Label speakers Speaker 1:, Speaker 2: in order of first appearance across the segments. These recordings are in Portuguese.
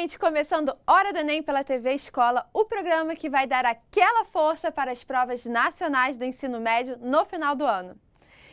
Speaker 1: gente, começando Hora do Enem pela TV Escola, o programa que vai dar aquela força para as provas nacionais do ensino médio no final do ano.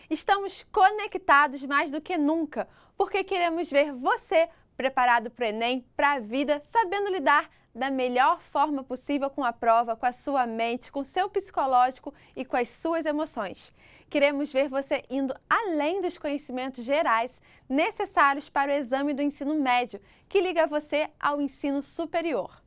Speaker 1: Estamos conectados mais do que nunca, porque queremos ver você preparado para o Enem, para a vida, sabendo lidar da melhor forma possível com a prova, com a sua mente, com o seu psicológico e com as suas emoções. Queremos ver você indo além dos conhecimentos gerais necessários para o exame do ensino médio, que liga você ao ensino superior.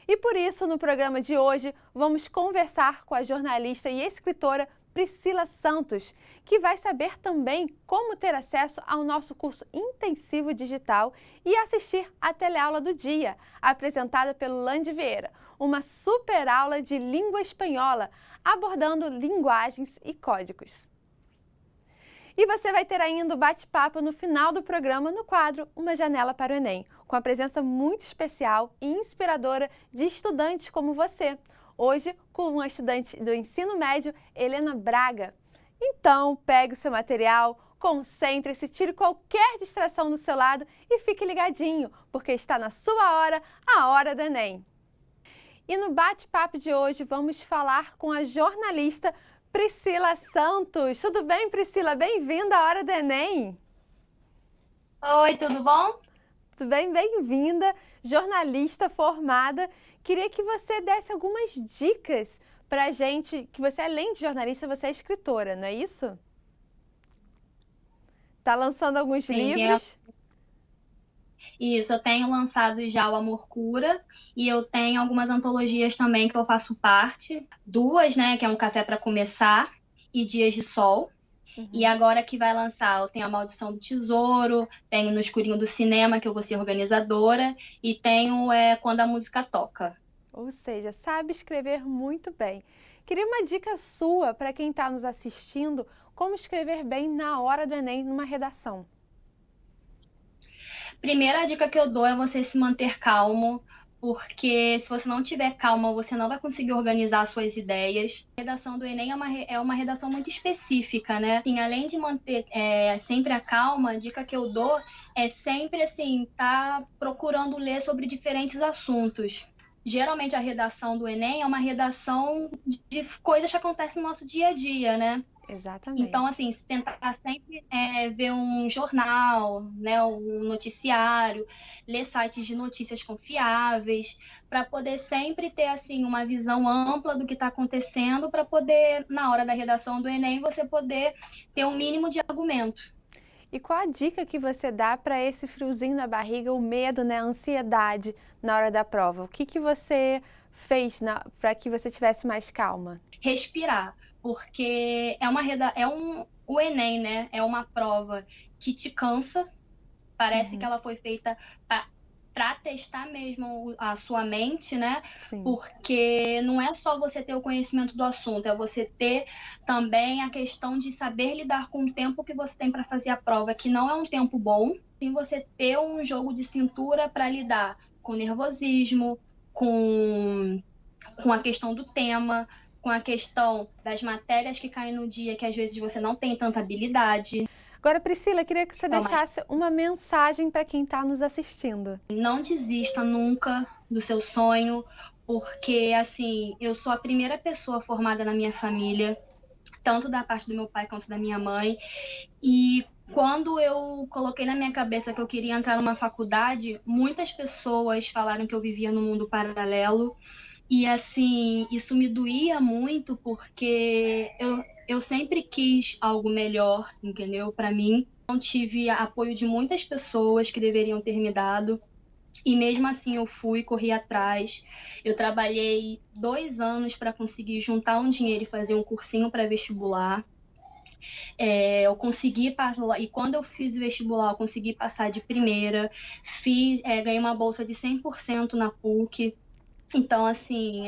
Speaker 1: E por isso, no programa de hoje, vamos conversar com a jornalista e escritora Priscila Santos, que vai saber também como ter acesso ao nosso curso intensivo digital e assistir à teleaula do dia, apresentada pelo Lande Vieira, uma super aula de língua espanhola, abordando linguagens e códigos. E você vai ter ainda o bate-papo no final do programa no quadro Uma Janela para o Enem, com a presença muito especial e inspiradora de estudantes como você. Hoje, com uma estudante do ensino médio, Helena Braga. Então, pegue o seu material, concentre-se, tire qualquer distração do seu lado e fique ligadinho, porque está na sua hora, a Hora do Enem. E no bate-papo de hoje, vamos falar com a jornalista Priscila Santos. Tudo bem, Priscila? Bem-vinda à Hora do Enem.
Speaker 2: Oi, tudo bom?
Speaker 1: Tudo bem? Bem-vinda, jornalista formada. Queria que você desse algumas dicas pra gente, que você, além de jornalista, você é escritora, não é isso? Tá lançando alguns
Speaker 2: Sim,
Speaker 1: livros?
Speaker 2: isso. Eu tenho lançado já o Amor Cura e eu tenho algumas antologias também que eu faço parte. Duas, né, que é Um Café para Começar e Dias de Sol. E agora que vai lançar, eu tenho A Maldição do Tesouro, tenho No Escurinho do Cinema, que eu vou ser organizadora, e tenho Quando a Música Toca.
Speaker 1: Ou seja, sabe escrever muito bem. Queria uma dica sua para quem está nos assistindo, como escrever bem na hora do Enem numa redação.
Speaker 2: Primeira dica que eu dou é você se manter calmo, porque se você não tiver calma, você não vai conseguir organizar suas ideias. A redação do Enem é uma redação muito específica, né? Assim, além de manter sempre a calma, a dica que eu dou é sempre assim, tá procurando ler sobre diferentes assuntos. Geralmente a redação do Enem é uma redação de coisas que acontecem no nosso dia a dia, né? Então,
Speaker 1: Exatamente.
Speaker 2: assim, se tentar sempre ver um jornal, né, um noticiário, ler sites de notícias confiáveis, para poder sempre ter, assim, uma visão ampla do que está acontecendo, para poder, na hora da redação do Enem, você poder ter um mínimo de argumento.
Speaker 1: E qual a dica que você dá para esse friozinho na barriga, o medo, né, a ansiedade na hora da prova? O que você fez para que você tivesse mais calma?
Speaker 2: Respirar, porque o Enem, né, é uma prova que te cansa. Parece que ela foi feita para testar mesmo a sua mente, né?
Speaker 1: Sim.
Speaker 2: Porque não é só você ter o conhecimento do assunto, é você ter também a questão de saber lidar com o tempo que você tem para fazer a prova, que não é um tempo bom. Sim, você ter um jogo de cintura para lidar com nervosismo, com a questão do tema, com a questão das matérias que caem no dia, que às vezes você não tem tanta habilidade.
Speaker 1: Agora, Priscila, queria que você
Speaker 2: Então,
Speaker 1: deixasse uma mensagem para quem está nos assistindo.
Speaker 2: não desista nunca do seu sonho, porque, assim, eu sou a primeira pessoa formada na minha família, tanto da parte do meu pai quanto da minha mãe, e quando eu coloquei na minha cabeça que eu queria entrar numa faculdade, muitas pessoas falaram que eu vivia num mundo paralelo, e, assim, isso me doía muito, porque eu sempre quis algo melhor, entendeu? Para mim, não tive apoio de muitas pessoas que deveriam ter me dado. E mesmo assim eu fui, corri atrás. Eu trabalhei 2 anos para conseguir juntar um dinheiro e fazer um cursinho para vestibular. Eu consegui passar, e quando eu fiz o vestibular, eu consegui passar de primeira. Ganhei uma bolsa de 100% na PUC. Então, assim,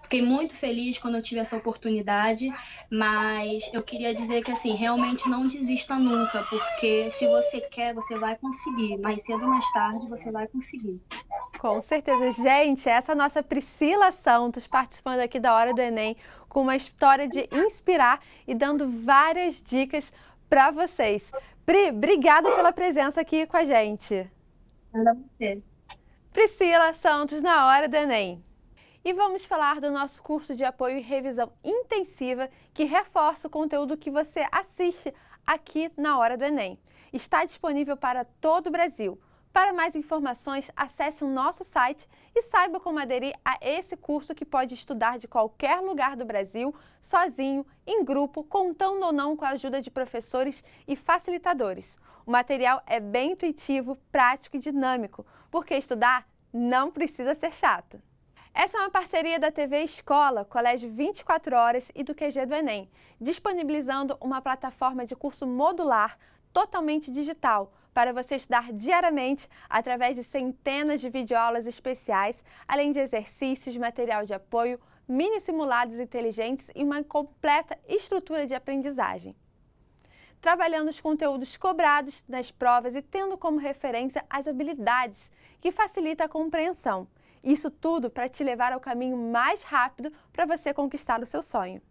Speaker 2: fiquei muito feliz quando eu tive essa oportunidade, mas eu queria dizer que, assim, realmente não desista nunca, porque se você quer, você vai conseguir. Mais cedo ou mais tarde, você vai conseguir.
Speaker 1: Com certeza. Gente, essa é a nossa Priscila Santos participando aqui da Hora do Enem com uma história de inspirar e dando várias dicas para vocês. Pri, obrigada pela presença aqui com a gente.
Speaker 2: Nada a você.
Speaker 1: Priscila Santos na Hora do Enem. E vamos falar do nosso curso de apoio e revisão intensiva que reforça o conteúdo que você assiste aqui na Hora do Enem. Está disponível para todo o Brasil. Para mais informações, acesse o nosso site e saiba como aderir a esse curso que pode estudar de qualquer lugar do Brasil, sozinho, em grupo, contando ou não com a ajuda de professores e facilitadores. O material é bem intuitivo, prático e dinâmico, porque estudar não precisa ser chato. Essa é uma parceria da TV Escola, Colégio 24 Horas e do QG do Enem, disponibilizando uma plataforma de curso modular totalmente digital, para você estudar diariamente através de centenas de videoaulas especiais, além de exercícios, material de apoio, mini simulados inteligentes e uma completa estrutura de aprendizagem. Trabalhando os conteúdos cobrados nas provas e tendo como referência as habilidades, que facilita a compreensão. Isso tudo para te levar ao caminho mais rápido para você conquistar o seu sonho.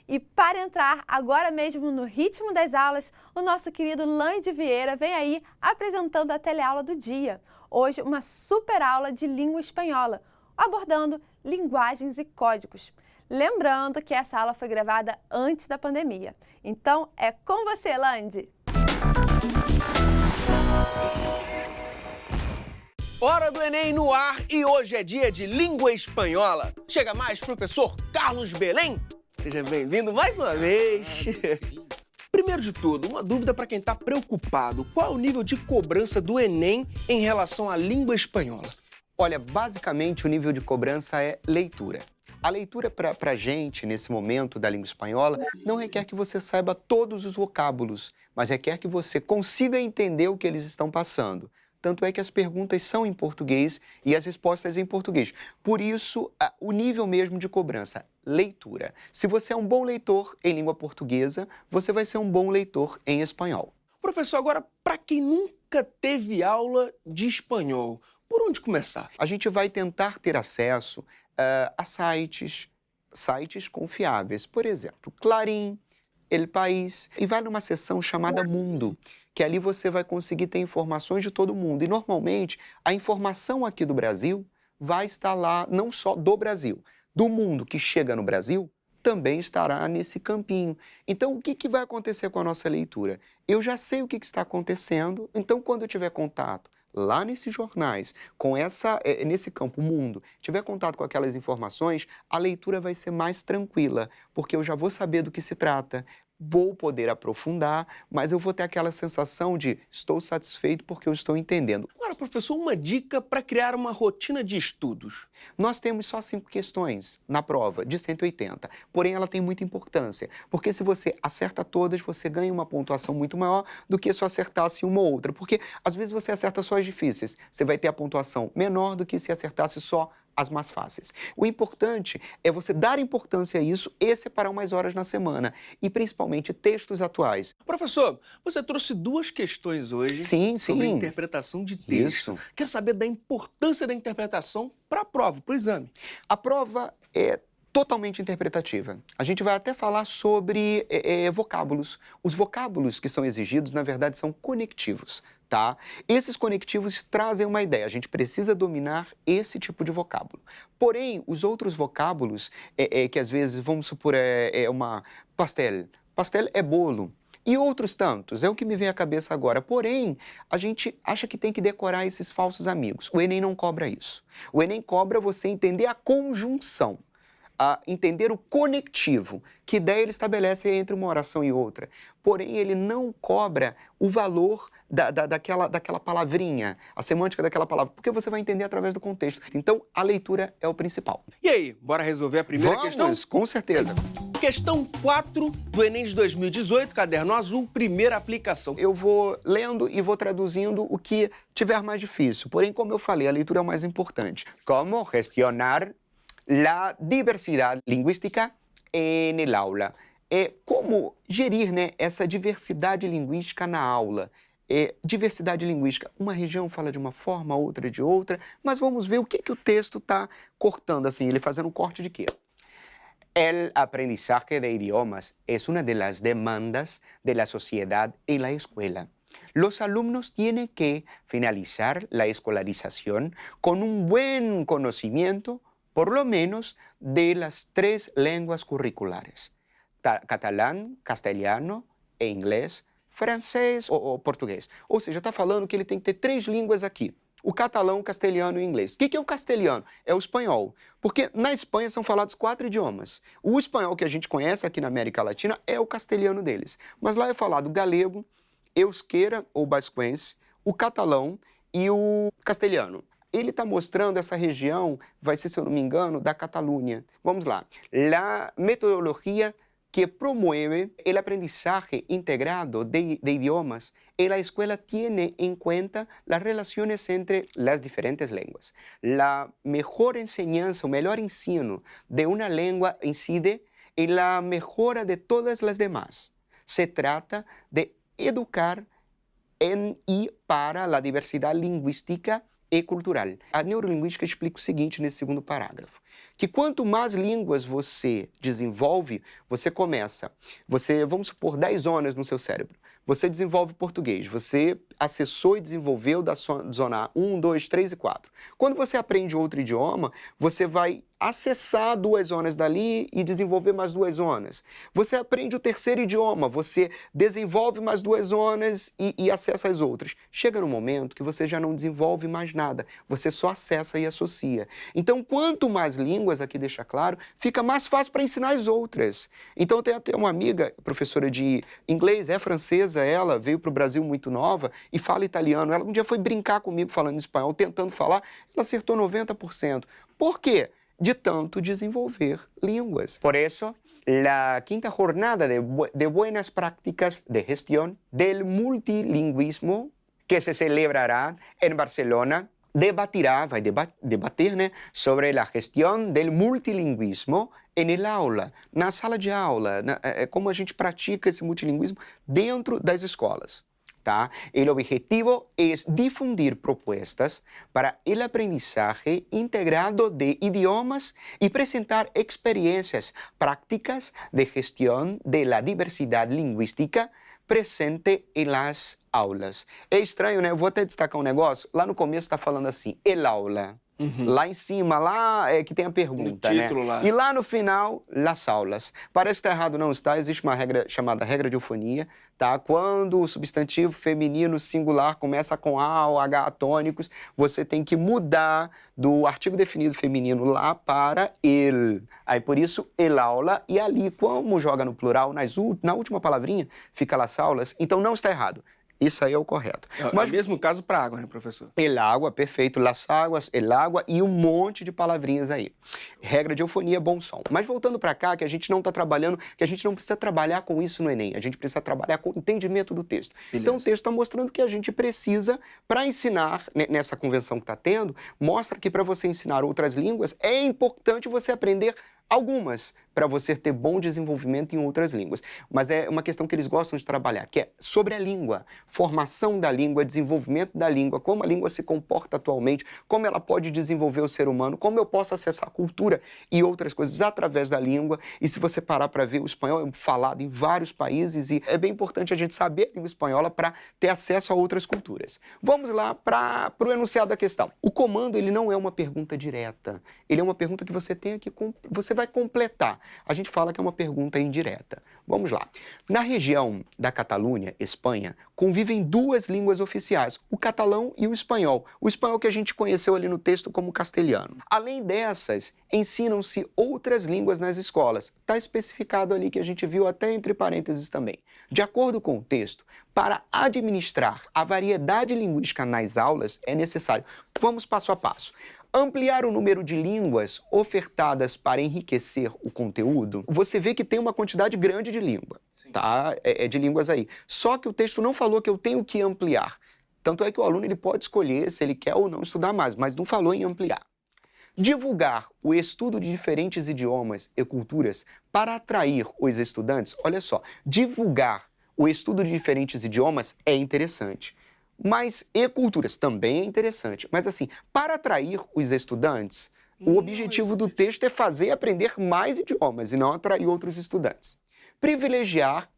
Speaker 1: E para entrar agora mesmo no ritmo das aulas, o nosso querido Lande Vieira vem aí apresentando a teleaula do dia. Hoje, uma super aula de língua espanhola, abordando linguagens e códigos. Lembrando que essa aula foi gravada antes da pandemia. Então, é com você, Lande!
Speaker 3: Hora do Enem no ar e hoje é dia de língua espanhola. Chega mais, professor Carlos Belém. Seja bem-vindo mais uma vez. Primeiro de tudo, uma dúvida para quem está preocupado. Qual é o nível de cobrança do Enem em relação à língua espanhola?
Speaker 4: Olha, basicamente o nível de cobrança é leitura. A leitura para a gente, nesse momento da língua espanhola, não requer que você saiba todos os vocábulos, mas requer que você consiga entender o que eles estão passando. Tanto é que as perguntas são em português e as respostas em português. Por isso, o nível mesmo de cobrança, leitura. Se você é um bom leitor em língua portuguesa, você vai ser um bom leitor em espanhol.
Speaker 3: Professor, agora, para quem nunca teve aula de espanhol, por onde começar?
Speaker 4: A gente vai tentar ter acesso a sites confiáveis. Por exemplo, Clarim, El País, e vai numa seção chamada Mundo, que ali você vai conseguir ter informações de todo mundo. E, normalmente, a informação aqui do Brasil vai estar lá, não só do Brasil, do mundo que chega no Brasil, também estará nesse campinho. Então, o que vai acontecer com a nossa leitura? Eu já sei o que está acontecendo, então, quando eu tiver contato lá nesses jornais, nesse campo mundo, tiver contato com aquelas informações, a leitura vai ser mais tranquila, porque eu já vou saber do que se trata, vou poder aprofundar, mas eu vou ter aquela sensação de estou satisfeito porque eu estou entendendo.
Speaker 3: Agora, professor, uma dica para criar uma rotina de estudos.
Speaker 4: Nós temos só 5 questões na prova, de 180. Porém, ela tem muita importância, porque se você acerta todas, você ganha uma pontuação muito maior do que se eu acertasse uma ou outra. Porque, às vezes, você acerta só as difíceis. Você vai ter a pontuação menor do que se acertasse só as mais fáceis. O importante é você dar importância a isso e separar umas horas na semana. E, principalmente, textos atuais.
Speaker 3: Professor, você trouxe 2 questões hoje sobre interpretação de texto.
Speaker 4: Isso.
Speaker 3: Quero saber da importância da interpretação para a prova, para o exame.
Speaker 4: A prova é totalmente interpretativa. A gente vai até falar sobre vocábulos. Os vocábulos que são exigidos, na verdade, são conectivos, tá? Esses conectivos trazem uma ideia. A gente precisa dominar esse tipo de vocábulo. Porém, os outros vocábulos, que às vezes, vamos supor, uma pastel. Pastel é bolo. E outros tantos, é o que me vem à cabeça agora. Porém, a gente acha que tem que decorar esses falsos amigos. O Enem não cobra isso. O Enem cobra você entender a conjunção, a entender o conectivo, que ideia ele estabelece entre uma oração e outra. Porém, ele não cobra o valor daquela palavrinha, a semântica daquela palavra, porque você vai entender através do contexto. Então, a leitura é o principal.
Speaker 3: E aí, bora resolver a primeira questão?
Speaker 4: Com certeza.
Speaker 3: Questão 4 do Enem de 2018, caderno azul, primeira aplicação.
Speaker 4: Eu vou lendo e vou traduzindo o que tiver mais difícil. Porém, como eu falei, a leitura é o mais importante. Como gestionar la diversidad lingüística en el aula. Como gerir, né, essa diversidade linguística na aula. Diversidade linguística, uma região fala de uma forma, outra de outra, mas vamos ver o que o texto está cortando, assim, ele fazendo um corte de quê? El aprendizaje de idiomas es una de las demandas de la sociedad en la escuela. Los alumnos tienen que finalizar la escolarización con un buen conocimiento, por lo menos, de las 3 lenguas curriculares: catalán, castelhano e inglês, francês ou português. Ou seja, está falando que ele tem que ter 3 línguas aqui: o catalão, o castelhano e o inglês. O que é o castelhano? É o espanhol. Porque na Espanha são falados 4 idiomas. O espanhol que a gente conhece aqui na América Latina é o castelhano deles. Mas lá é falado galego, euskera ou basquense, o catalão e o castelhano. Ele está mostrando essa região, vai ser, se eu não me engano, da Catalunha. Vamos lá. La metodologia que promueve el aprendizaje integrado de idiomas en la escuela tiene en cuenta las relaciones entre las diferentes lenguas. La mejor enseñanza o melhor ensino de una lengua incide en la mejora de todas las demás. Se trata de educar en y para la diversidad lingüística e cultural. A neurolinguística explica o seguinte nesse segundo parágrafo, que quanto mais línguas você desenvolve, vamos supor, 10 zonas no seu cérebro. Você desenvolve português, você acessou e desenvolveu da zona 1, 2, 3 e 4. Quando você aprende outro idioma, você vai acessar 2 zonas dali e desenvolver mais 2 zonas. Você aprende o terceiro idioma, você desenvolve mais 2 zonas e acessa as outras. Chega no momento que você já não desenvolve mais nada, você só acessa e associa. Então, quanto mais línguas, aqui deixa claro, fica mais fácil para ensinar as outras. Então, tem até uma amiga, professora de inglês, é francesa, ela veio para o Brasil muito nova e fala italiano. Ela um dia foi brincar comigo falando espanhol, tentando falar, ela acertou 90%. Por quê? De tanto desenvolver línguas. Por isso, a quinta jornada de buenas prácticas de gestión del multilingüismo, que se celebrará en Barcelona, vai debater, né, sobre a gestão del multilingüismo en el aula, na sala de aula, como a gente pratica esse multilingüismo dentro das escolas. Tá? O objetivo é difundir propuestas para o aprendizaje integrado de idiomas e apresentar experiências prácticas de gestão de la diversidade lingüística presente em las aulas. É estranho, né? Eu vou até destacar um negócio. Lá no começo está falando assim, el aula. Lá em cima, lá é que tem a pergunta,
Speaker 3: no título,
Speaker 4: né?
Speaker 3: Lá.
Speaker 4: E lá no final, las aulas. Parece que está errado, não está. Existe uma regra chamada regra de eufonia, tá? Quando o substantivo feminino singular começa com A ou H tônicos, você tem que mudar do artigo definido feminino lá para el. Aí, por isso, el aula. E ali, como joga no plural, na última palavrinha, fica las aulas. Então, não está errado. Isso aí é o correto.
Speaker 3: Mas o mesmo caso para água, né, professor?
Speaker 4: El água, perfeito. Las águas, el água e um monte de palavrinhas aí. Regra de eufonia, bom som. Mas voltando para cá, que a gente não está trabalhando, que a gente não precisa trabalhar com isso no Enem. A gente precisa trabalhar com o entendimento do texto. Beleza. Então o texto está mostrando que a gente precisa, para ensinar, nessa convenção que está tendo, mostra que para você ensinar outras línguas, é importante você aprender algumas, para você ter bom desenvolvimento em outras línguas. Mas é uma questão que eles gostam de trabalhar, que é sobre a língua, formação da língua, desenvolvimento da língua, como a língua se comporta atualmente, como ela pode desenvolver o ser humano, como eu posso acessar a cultura e outras coisas através da língua. E se você parar para ver, o espanhol é falado em vários países e é bem importante a gente saber a língua espanhola para ter acesso a outras culturas. Vamos lá para o enunciado da questão. O comando, ele não é uma pergunta direta, ele é uma pergunta que você tem que você vai completar. A gente fala que é uma pergunta indireta. Vamos lá. Na região da Catalunha, Espanha, convivem 2 línguas oficiais, o catalão e o espanhol. O espanhol que a gente conheceu ali no texto como castelhano. Além dessas, ensinam-se outras línguas nas escolas. Está especificado ali que a gente viu até entre parênteses também. De acordo com o texto, para administrar a variedade linguística nas aulas é necessário. Vamos passo a passo. Ampliar o número de línguas ofertadas para enriquecer o conteúdo, você vê que tem uma quantidade grande de língua, tá? De línguas aí. Só que o texto não falou que eu tenho que ampliar. Tanto é que o aluno ele pode escolher se ele quer ou não estudar mais, mas não falou em ampliar. Divulgar o estudo de diferentes idiomas e culturas para atrair os estudantes, olha só, divulgar o estudo de diferentes idiomas é interessante. Mas e culturas também é interessante. Mas assim, para atrair os estudantes, o objetivo do texto é fazer aprender mais idiomas e não atrair outros estudantes. Privilegiar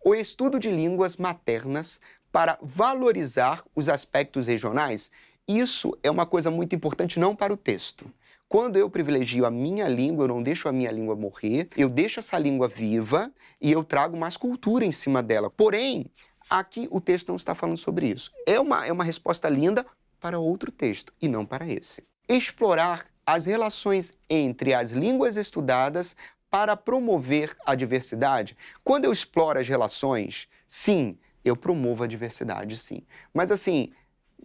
Speaker 4: o estudo de línguas maternas para valorizar os aspectos regionais. Isso é uma coisa muito importante não para o texto. Quando eu privilegio a minha língua, eu não deixo a minha língua morrer, eu deixo essa língua viva e eu trago mais cultura em cima dela. Porém, aqui o texto não está falando sobre isso. É uma resposta linda para outro texto e não para esse. Explorar as relações entre as línguas estudadas para promover a diversidade. Quando eu exploro as relações, sim, eu promovo a diversidade, sim. Mas assim,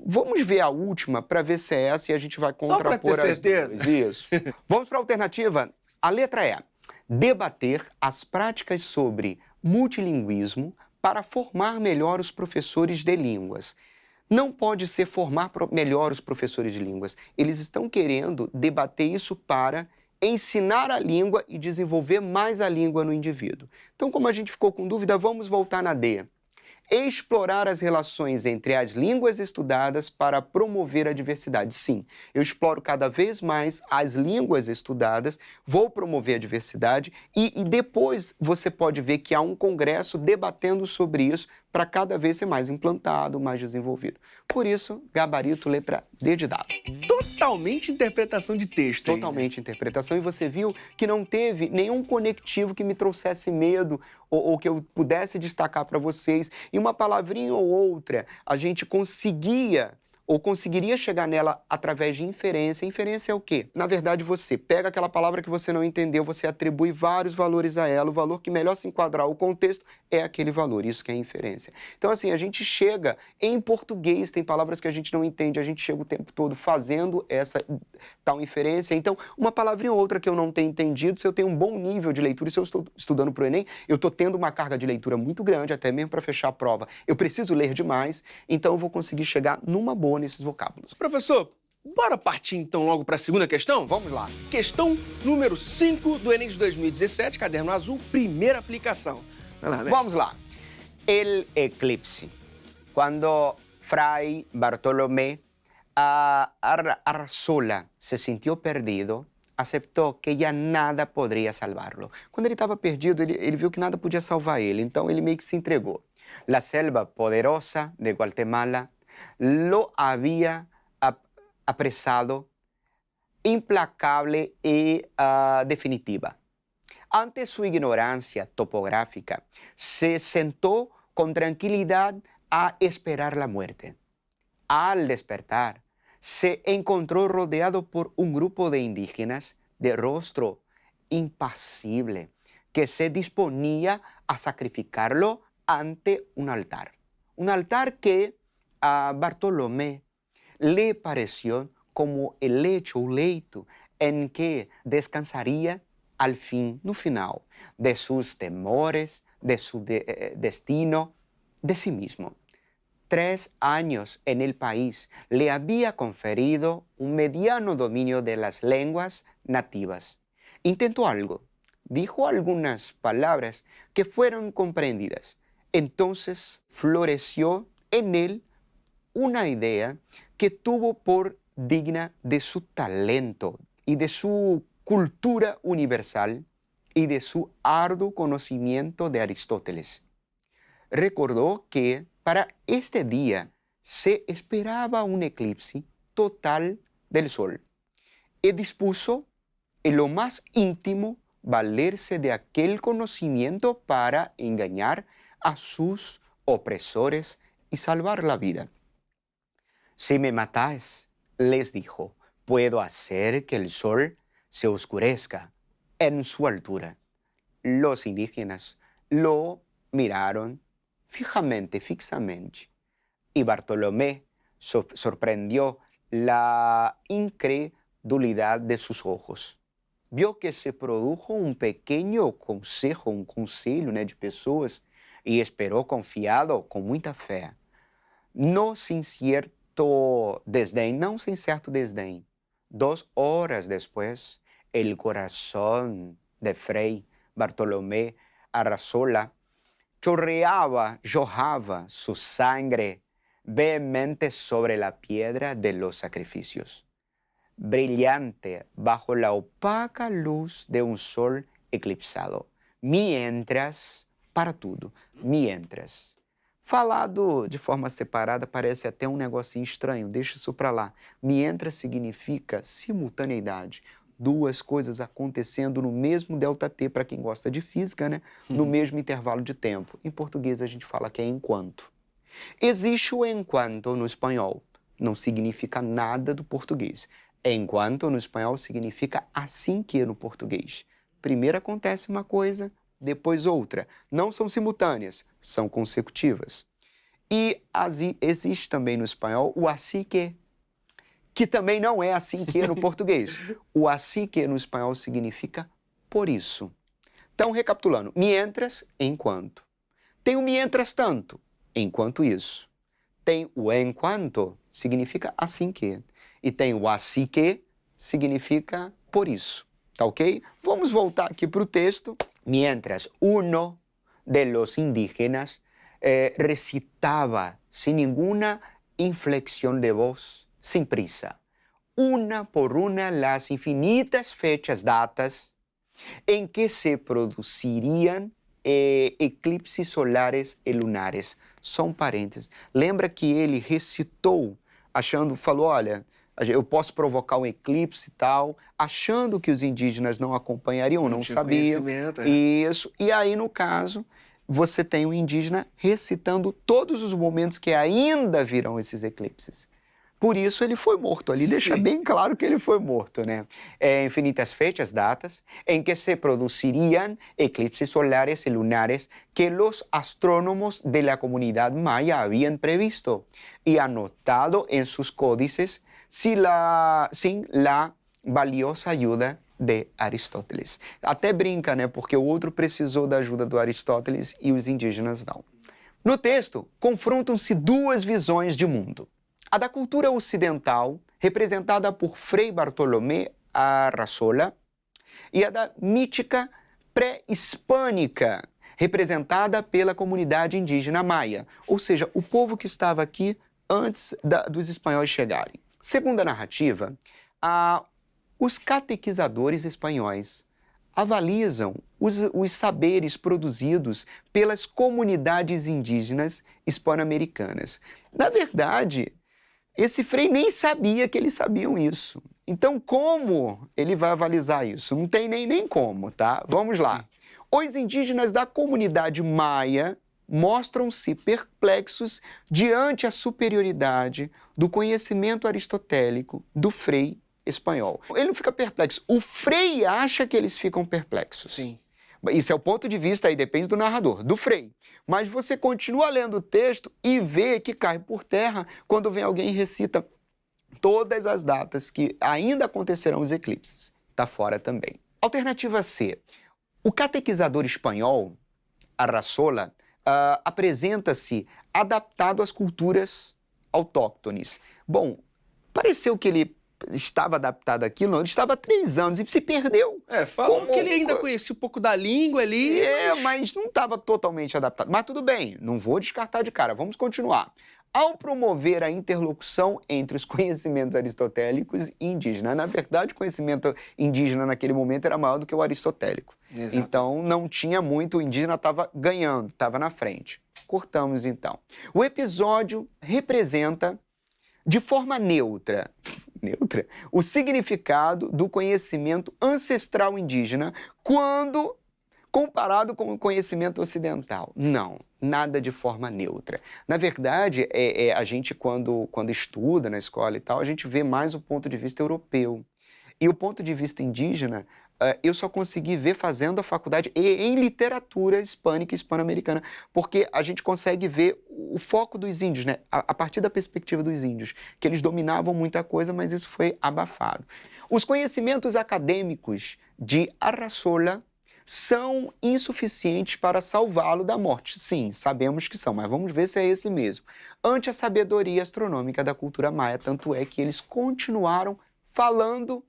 Speaker 4: vamos ver a última para ver se é essa e a gente vai contrapor as duas. Isso. Vamos para a alternativa? A letra E. Debater as práticas sobre multilinguismo para formar melhor os professores de línguas. Não pode ser formar melhor os professores de línguas. Eles estão querendo debater isso para ensinar a língua e desenvolver mais a língua no indivíduo. Então, como a gente ficou com dúvida, vamos voltar na D. Explorar as relações entre as línguas estudadas para promover a diversidade. Sim, eu exploro cada vez mais as línguas estudadas, vou promover a diversidade e depois você pode ver que há um congresso debatendo sobre isso para cada vez ser mais implantado, mais desenvolvido. Por isso, gabarito letra D de dado.
Speaker 3: Totalmente interpretação de texto.
Speaker 4: Totalmente interpretação. E você viu que não teve nenhum conectivo que me trouxesse medo ou que eu pudesse destacar para vocês. E uma palavrinha ou outra, a gente conseguia ou conseguiria chegar nela através de inferência. Inferência é o quê? Na verdade, você pega aquela palavra que você não entendeu, você atribui vários valores a ela, o valor que melhor se enquadrar ao contexto é aquele valor, isso que é inferência. Então, assim, a gente chega em português, tem palavras que a gente não entende, a gente chega o tempo todo fazendo essa tal inferência. Então, uma palavrinha ou outra que eu não tenho entendido, se eu tenho um bom nível de leitura, se eu estou estudando para o Enem, eu estou tendo uma carga de leitura muito grande, até mesmo para fechar a prova. Eu preciso ler demais, então eu vou conseguir chegar numa boa nesses vocábulos.
Speaker 3: Professor, bora partir então logo para a segunda questão?
Speaker 4: Vamos lá.
Speaker 3: Questão número 5 do Enem de 2017, caderno azul, primeira aplicação. Vai lá, né?
Speaker 4: Vamos lá. El eclipse. Quando Fray Bartolomé Arrasola se sentiu perdido, aceitou que já nada poderia salvá-lo. Quando ele estava perdido, ele viu que nada podia salvar ele, então ele meio que se entregou. La selva poderosa de Guatemala lo había apresado, implacable y definitiva. Ante su ignorancia topográfica, se sentó con tranquilidad a esperar la muerte. Al despertar, se encontró rodeado por un grupo de indígenas de rostro impasible que se disponía a sacrificarlo ante un altar. Un altar que a Bartolomé le pareció como el lecho, o leito, en que descansaría al fin, no final, de sus temores, de su destino, de sí mismo. 3 años en el país le había conferido un mediano dominio de las lenguas nativas. Intentó algo, dijo algunas palabras que fueron comprendidas. Entonces floreció en él una idea que tuvo por digna de su talento y de su cultura universal y de su arduo conocimiento de Aristóteles. Recordó que para este día se esperaba un eclipse total del Sol y dispuso en lo más íntimo valerse de aquel conocimiento para engañar a sus opresores y salvar la vida. Si me matáis, les dijo, puedo hacer que el sol se oscurezca en su altura. Los indígenas lo miraron fixamente, y Bartolomé sorprendió la incredulidad de sus ojos. Vio que se produjo un pequeño conselho de pessoas, y esperó confiado con mucha fe. No sin cierto desdém, não sem certo desdém. 2 horas después, el corazón de Fray Bartolomé Arrasola jorraba su sangre vehemente sobre la piedra de los sacrificios, brillante bajo la opaca luz de un sol eclipsado. Mientras, para tudo, mientras Falado de forma separada parece até um negocinho estranho, deixa isso para lá. Mientras significa simultaneidade. Duas coisas acontecendo no mesmo ΔT, para quem gosta de física, né? No mesmo intervalo de tempo. Em português a gente fala que é enquanto. Existe o enquanto no espanhol. Não significa nada do português. Enquanto no espanhol significa assim que no português. Primeiro acontece uma coisa, depois outra. Não são simultâneas, são consecutivas. E existe também no espanhol o así que também não é assim que no português. O así que no espanhol significa por isso. Então, recapitulando, mientras, enquanto. Tem o mientras tanto, enquanto isso. Tem o enquanto, significa assim que. E tem o así que, significa por isso. Tá ok? Vamos voltar aqui para o texto. Mientras uno de los indígenas recitaba sin ninguna inflexión de voz, sin prisa, una por una las infinitas fechas, datas en que se producirían eclipses solares e lunares. Só um parênteses. Lembra que ele recitou, falou, olha, eu posso provocar um eclipse e tal, achando que os indígenas não acompanhariam, não sabiam. Isso. E aí, no caso, você tem o indígena recitando todos os momentos que ainda virão esses eclipses. Por isso ele foi morto. Ali deixa bem claro que ele foi morto, né? Infinitas fechas, datas, em que se producirían eclipses solares y lunares que los astrónomos de la comunidad maya habían previsto y anotado en sus códices sin la valiosa ajuda de Aristóteles. Até brinca, né? Porque o outro precisou da ajuda do Aristóteles e os indígenas não. No texto, confrontam-se duas visões de mundo. A da cultura ocidental, representada por Frei Bartolomé Arrasola, e a da mítica pré-hispânica, representada pela comunidade indígena maia, ou seja, o povo que estava aqui antes dos espanhóis chegarem. Segundo a narrativa, os catequizadores espanhóis avalizam os saberes produzidos pelas comunidades indígenas hispano-americanas. Na verdade, esse Frei nem sabia que eles sabiam isso. Então, como ele vai avalizar isso? Não tem nem como, tá? Vamos lá. Sim. Os indígenas da comunidade maia mostram-se perplexos diante a superioridade do conhecimento aristotélico do Frei espanhol. Ele não fica perplexo. O Frei acha que eles ficam perplexos.
Speaker 3: Sim.
Speaker 4: Isso é o ponto de vista, aí depende do narrador, do Frei. Mas você continua lendo o texto e vê que cai por terra quando vem alguém e recita todas as datas que ainda acontecerão os eclipses. Está fora também. Alternativa C. O catequizador espanhol, Arrasola, apresenta-se adaptado às culturas autóctones. Bom, pareceu que ele estava adaptado àquilo, não, ele estava há 3 anos e se perdeu.
Speaker 3: Falou que ele ainda conhecia um pouco da língua ali.
Speaker 4: Mas não estava totalmente adaptado. Mas tudo bem, não vou descartar de cara, vamos continuar. Ao promover a interlocução entre os conhecimentos aristotélicos e indígenas. Na verdade, o conhecimento indígena naquele momento era maior do que o aristotélico. Exato. Então, não tinha muito, o indígena estava ganhando, estava na frente. Cortamos, então. O episódio representa, de forma neutra, o significado do conhecimento ancestral indígena quando comparado com o conhecimento ocidental. Não, nada de forma neutra. Na verdade, a gente, quando estuda na escola e tal, a gente vê mais o ponto de vista europeu. E o ponto de vista indígena, eu só consegui ver fazendo a faculdade em literatura hispânica e hispano-americana, porque a gente consegue ver o foco dos índios, né? A partir da perspectiva dos índios, que eles dominavam muita coisa, mas isso foi abafado. Os conhecimentos acadêmicos de Arrasola são insuficientes para salvá-lo da morte. Sim, sabemos que são, mas vamos ver se é esse mesmo. Ante a sabedoria astronômica da cultura maia, tanto é que eles continuaram falando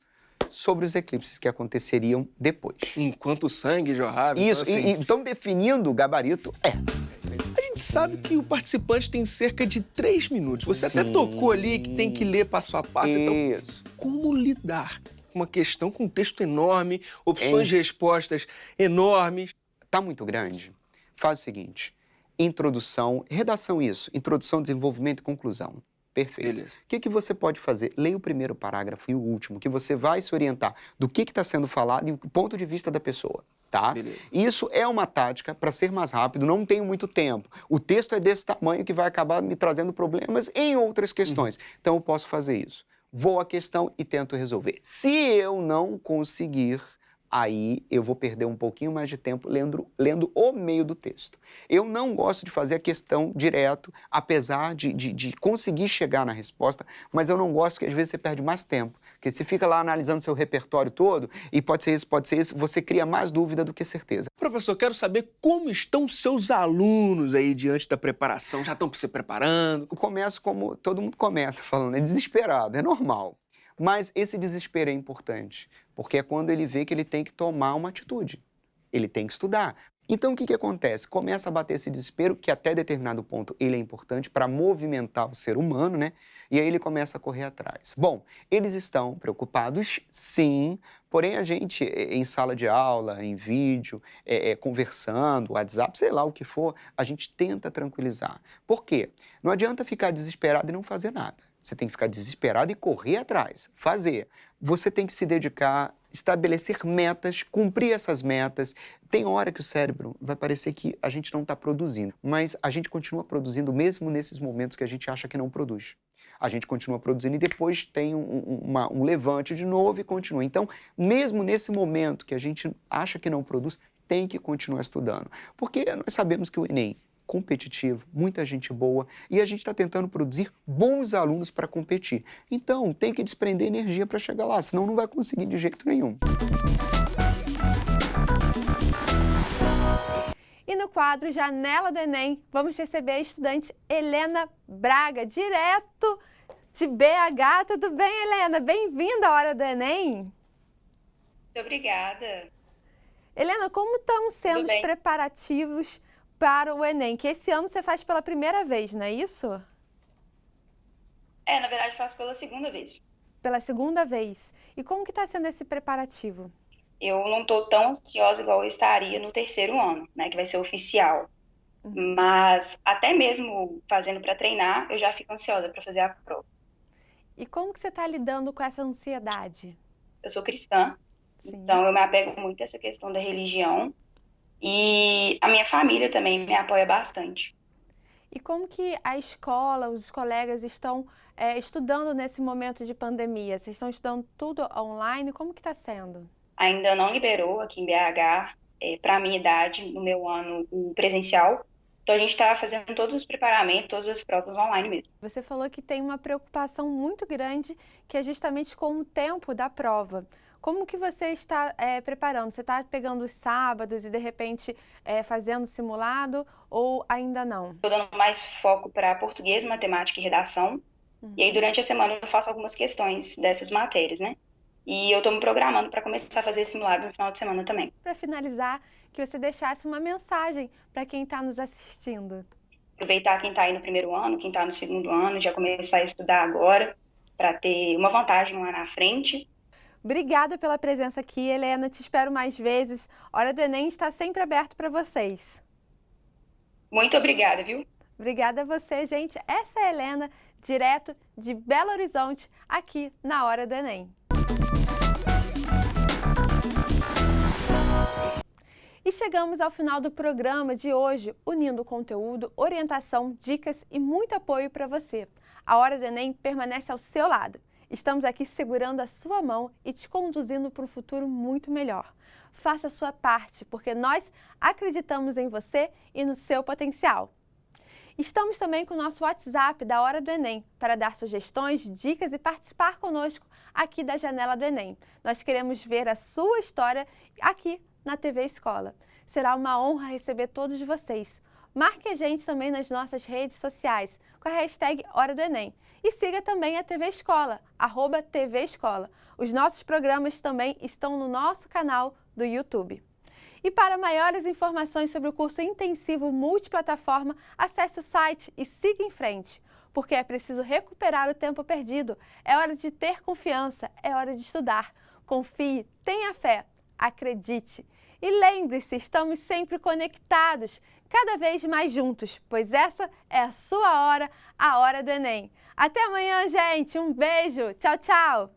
Speaker 4: sobre os eclipses que aconteceriam depois.
Speaker 3: Enquanto o sangue jorrava.
Speaker 4: Isso, então definindo o gabarito,
Speaker 3: A gente sabe que o participante tem cerca de 3 minutos. Você até tocou ali que tem que ler passo a passo.
Speaker 4: Isso.
Speaker 3: Então, como lidar com uma questão com um texto enorme, opções de respostas enormes?
Speaker 4: Tá muito grande? Faz o seguinte, introdução, redação isso, introdução, desenvolvimento e conclusão. Perfeito.
Speaker 3: Beleza.
Speaker 4: O que você pode fazer? Leia o primeiro parágrafo e o último, que você vai se orientar do que está sendo falado e o ponto de vista da pessoa. Tá?
Speaker 3: Beleza.
Speaker 4: Isso é uma tática para ser mais rápido, não tenho muito tempo. O texto é desse tamanho que vai acabar me trazendo problemas em outras questões. Então eu posso fazer isso. Vou à questão e tento resolver. Se eu não conseguir, aí eu vou perder um pouquinho mais de tempo lendo o meio do texto. Eu não gosto de fazer a questão direto, apesar de conseguir chegar na resposta, mas eu não gosto que às vezes você perde mais tempo. Porque você fica lá analisando seu repertório todo, e pode ser isso, você cria mais dúvida do que certeza.
Speaker 3: Professor, quero saber como estão seus alunos aí diante da preparação. Já estão se preparando?
Speaker 4: Eu começo como todo mundo começa falando, é desesperado, é normal. Mas esse desespero é importante, porque é quando ele vê que ele tem que tomar uma atitude, ele tem que estudar. Então, o que acontece? Começa a bater esse desespero, que até determinado ponto ele é importante para movimentar o ser humano, né? E aí ele começa a correr atrás. Bom, eles estão preocupados, sim, porém a gente, em sala de aula, em vídeo, conversando, WhatsApp, sei lá o que for, a gente tenta tranquilizar. Por quê? Não adianta ficar desesperado e não fazer nada. Você tem que ficar desesperado e correr atrás, fazer. Você tem que se dedicar, estabelecer metas, cumprir essas metas. Tem hora que o cérebro vai parecer que a gente não está produzindo, mas a gente continua produzindo mesmo nesses momentos que a gente acha que não produz. A gente continua produzindo e depois tem um levante de novo e continua. Então, mesmo nesse momento que a gente acha que não produz, tem que continuar estudando. Porque nós sabemos que o Enem competitivo, muita gente boa, e a gente está tentando produzir bons alunos para competir. Então, tem que desprender energia para chegar lá, senão não vai conseguir de jeito nenhum.
Speaker 1: E no quadro Janela do Enem, vamos receber a estudante Helena Braga, direto de BH. Tudo bem, Helena? Bem-vinda à Hora do Enem.
Speaker 5: Muito obrigada.
Speaker 1: Helena, como estão sendo os preparativos para o Enem? Que esse ano você faz pela primeira vez, não é isso?
Speaker 5: Na verdade, faço pela segunda vez.
Speaker 1: Pela segunda vez. E como que está sendo esse preparativo?
Speaker 5: Eu não estou tão ansiosa igual eu estaria no terceiro ano, né, que vai ser oficial. Mas até mesmo fazendo para treinar, eu já fico ansiosa para fazer a prova.
Speaker 1: E como que você está lidando com essa ansiedade?
Speaker 5: Eu sou cristã, então eu me apego muito a essa questão da religião. E a minha família também me apoia bastante.
Speaker 1: E como que a escola, os colegas estão estudando nesse momento de pandemia? Vocês estão estudando tudo online? Como que está sendo?
Speaker 5: Ainda não liberou aqui em BH, para a minha idade, no meu ano, o presencial. Então a gente está fazendo todos os preparamentos, todas as provas online mesmo.
Speaker 1: Você falou que tem uma preocupação muito grande, que é justamente com o tempo da prova. Como que você está preparando? Você está pegando os sábados e, de repente, fazendo simulado ou ainda não?
Speaker 5: Estou dando mais foco para português, matemática e redação. E aí, durante a semana, eu faço algumas questões dessas matérias, né? E eu estou me programando para começar a fazer simulado no final de semana também.
Speaker 1: Para finalizar, que você deixasse uma mensagem para quem está nos assistindo.
Speaker 5: Aproveitar quem está aí no primeiro ano, quem está no segundo ano, já começar a estudar agora para ter uma vantagem lá na frente.
Speaker 1: Obrigada pela presença aqui, Helena. Te espero mais vezes. Hora do Enem está sempre aberto para vocês.
Speaker 5: Muito obrigada, viu?
Speaker 1: Obrigada a você, gente. Essa é a Helena, direto de Belo Horizonte, aqui na Hora do Enem. E chegamos ao final do programa de hoje, unindo conteúdo, orientação, dicas e muito apoio para você. A Hora do Enem permanece ao seu lado. Estamos aqui segurando a sua mão e te conduzindo para um futuro muito melhor. Faça a sua parte, porque nós acreditamos em você e no seu potencial. Estamos também com o nosso WhatsApp da Hora do Enem, para dar sugestões, dicas e participar conosco aqui da Janela do Enem. Nós queremos ver a sua história aqui na TV Escola. Será uma honra receber todos vocês. Marque a gente também nas nossas redes sociais, com a hashtag Hora do Enem. E siga também a TV Escola, @TV Escola. Os nossos programas também estão no nosso canal do YouTube. E para maiores informações sobre o curso intensivo multiplataforma, acesse o site e siga em frente, porque é preciso recuperar o tempo perdido. É hora de ter confiança, é hora de estudar. Confie, tenha fé. Acredite! E lembre-se, estamos sempre conectados, cada vez mais juntos, pois essa é a sua hora, a hora do Enem. Até amanhã, gente! Um beijo! Tchau, tchau!